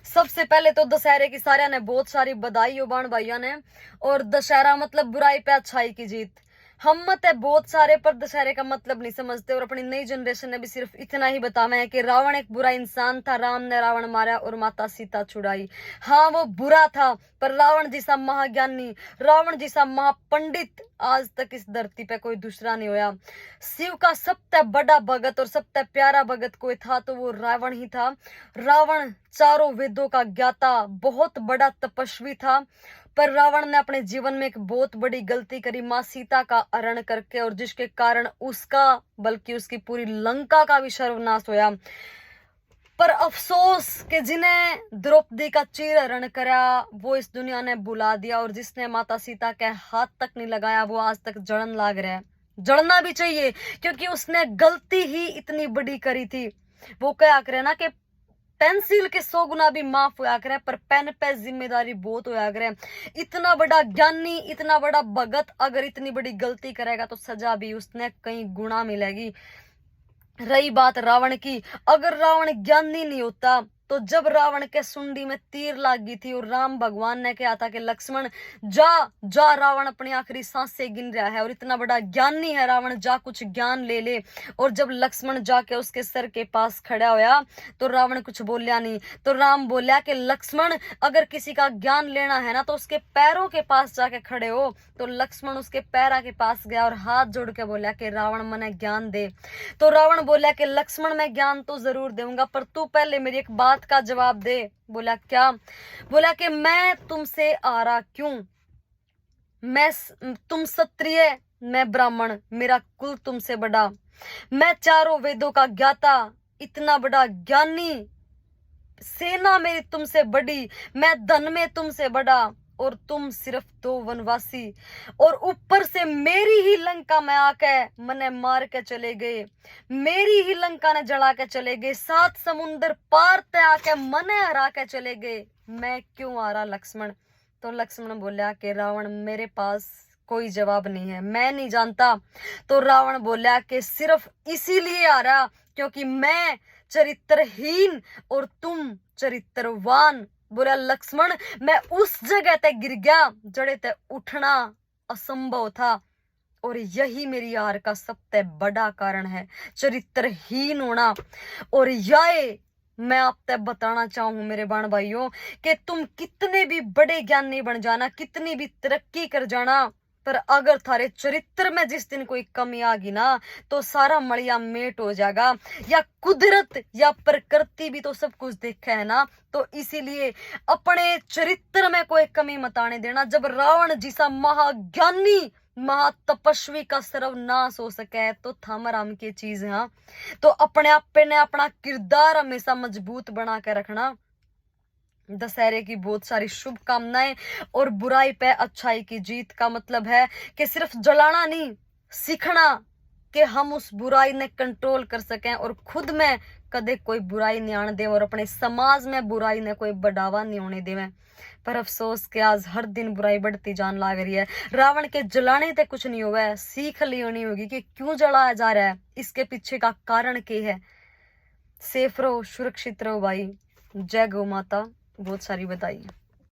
सबसे पहले तो दशहरे की सारिया ने बहुत सारी बधाई हो बाण भाइयों ने। और दशहरा मतलब बुराई पे अच्छाई की जीत। हम मत है बहुत सारे, पर दशहरे का मतलब नहीं समझते। और अपनी नई जनरेशन ने भी सिर्फ इतना ही बताना है कि रावण एक बुरा इंसान था, राम ने रावण मारा और माता सीता छुड़ाई। हाँ वो बुरा था, पर रावण जैसा महाज्ञानी, रावण जैसा महापंडित आज तक इस धरती पे कोई दूसरा नहीं होया। शिव का सबसे बड़ा भगत और सबसे प्यारा भगत कोई था तो वो रावण ही था। रावण चारों वेदों का ज्ञाता, बहुत बड़ा तपस्वी था। पर रावण ने अपने जीवन में एक बहुत बड़ी गलती करी, मां सीता का हरण करके, और जिसके कारण उसका बल्कि उसकी पूरी लंका का भी सर्वनाश होया। पर अफसोस कि जिन्हें द्रौपदी का चीर हरण करा वो इस दुनिया ने बुला दिया, और जिसने माता सीता के हाथ तक नहीं लगाया वो आज तक जलन लाग रहा है। जलना भी चाहिए क्योंकि उसने गलती ही इतनी बड़ी करी थी। वो क्या करे ना कि पेंसिल के 100 गुना भी माफ होया करे, पर पेन पे जिम्मेदारी बहुत होया करे। इतना बड़ा ज्ञानी, इतना बड़ा भगत अगर इतनी बड़ी गलती करेगा तो सजा भी उसने कई गुना मिलेगी। रही बात रावण की, अगर रावण ज्ञानी नहीं होता तो जब रावण के सुंडी में तीर लागी थी और राम भगवान ने कहा था कि लक्ष्मण जा जा, रावण अपनी आखिरी सांसें गिन रहा है और इतना बड़ा ज्ञानी है रावण, जा कुछ ज्ञान ले ले। और जब लक्ष्मण जाके उसके सर के पास खड़ा होया तो रावण कुछ बोलिया नहीं। तो राम बोलिया कि लक्ष्मण अगर किसी का ज्ञान लेना है ना तो उसके पैरों के पास जाके खड़े हो। तो लक्ष्मण उसके पैरा के पास गया और हाथ जोड़ के बोलिया कि रावण मने ज्ञान दे। तो रावण बोला कि लक्ष्मण मैं ज्ञान तो जरूर दूंगा, पर तू पहले मेरी एक बात का जवाब दे। बोला क्या? बोला कि मैं तुमसे आरा क्यों? तुम क्षत्रिय, मैं ब्राह्मण, मेरा कुल तुमसे बड़ा, मैं चारों वेदों का ज्ञाता, इतना बड़ा ज्ञानी, सेना मेरी तुमसे बड़ी, मैं धन में तुमसे बड़ा, और तुम सिर्फ 2 वनवासी, और ऊपर से मेरी ही लंका में आके मने मार के चले गए, मेरी ही लंका ने जला के चले गए, 7 समुंदर पार ते आके मने हरा के चले गए, मैं क्यों आ रहा लक्ष्मण? तो लक्ष्मण बोला कि रावण मेरे पास कोई जवाब नहीं है, मैं नहीं जानता। तो रावण बोला कि सिर्फ इसीलिए आ रहा क्योंकि मैं चरित्रहीन और तुम चरित्रवान। बोला लक्ष्मण मैं उस जगह ते गिर गया जड़े ते उठना असंभव था, और यही मेरी हार का सबसे बड़ा कारण है, चरित्रहीन होना। और यह मैं आपसे बताना चाहूं मेरे बाण भाइयों कि तुम कितने भी बड़े ज्ञानी बन जाना, कितनी भी तरक्की कर जाना, पर अगर थारे चरित्र में जिस दिन कोई कमी आ गई ना तो सारा मड़िया मेट हो जाएगा। या कुदरत या प्रकृति भी तो सब कुछ देखा है ना, तो इसीलिए अपने चरित्र में कोई कमी मत आने देना। जब रावण जैसा महाज्ञानी महातपस्वी का सर्वनाश हो सके तो थामराम की चीज है। हाँ, तो अपने आप पे ने अपना किरदार हमेशा मजबूत बना के रखना। दशहरे की बहुत सारी शुभकामनाएं। और बुराई पे अच्छाई की जीत का मतलब है कि सिर्फ जलाना नहीं, सीखना कि हम उस बुराई ने कंट्रोल कर सकें और खुद में कदे कोई बुराई नहीं आने दे और अपने समाज में बुराई ने कोई बढ़ावा नहीं होने देवे। पर अफसोस कि आज हर दिन बुराई बढ़ती जान लाग रही है। रावण के जलाने तक कुछ नहीं हुआ है, सीख ली होनी होगी कि क्यों जलाया जा रहा है, इसके पीछे का कारण क्या है। सेफ रहो, सुरक्षित रहो भाई। जय गौ माता। बहुत सारी बधाई।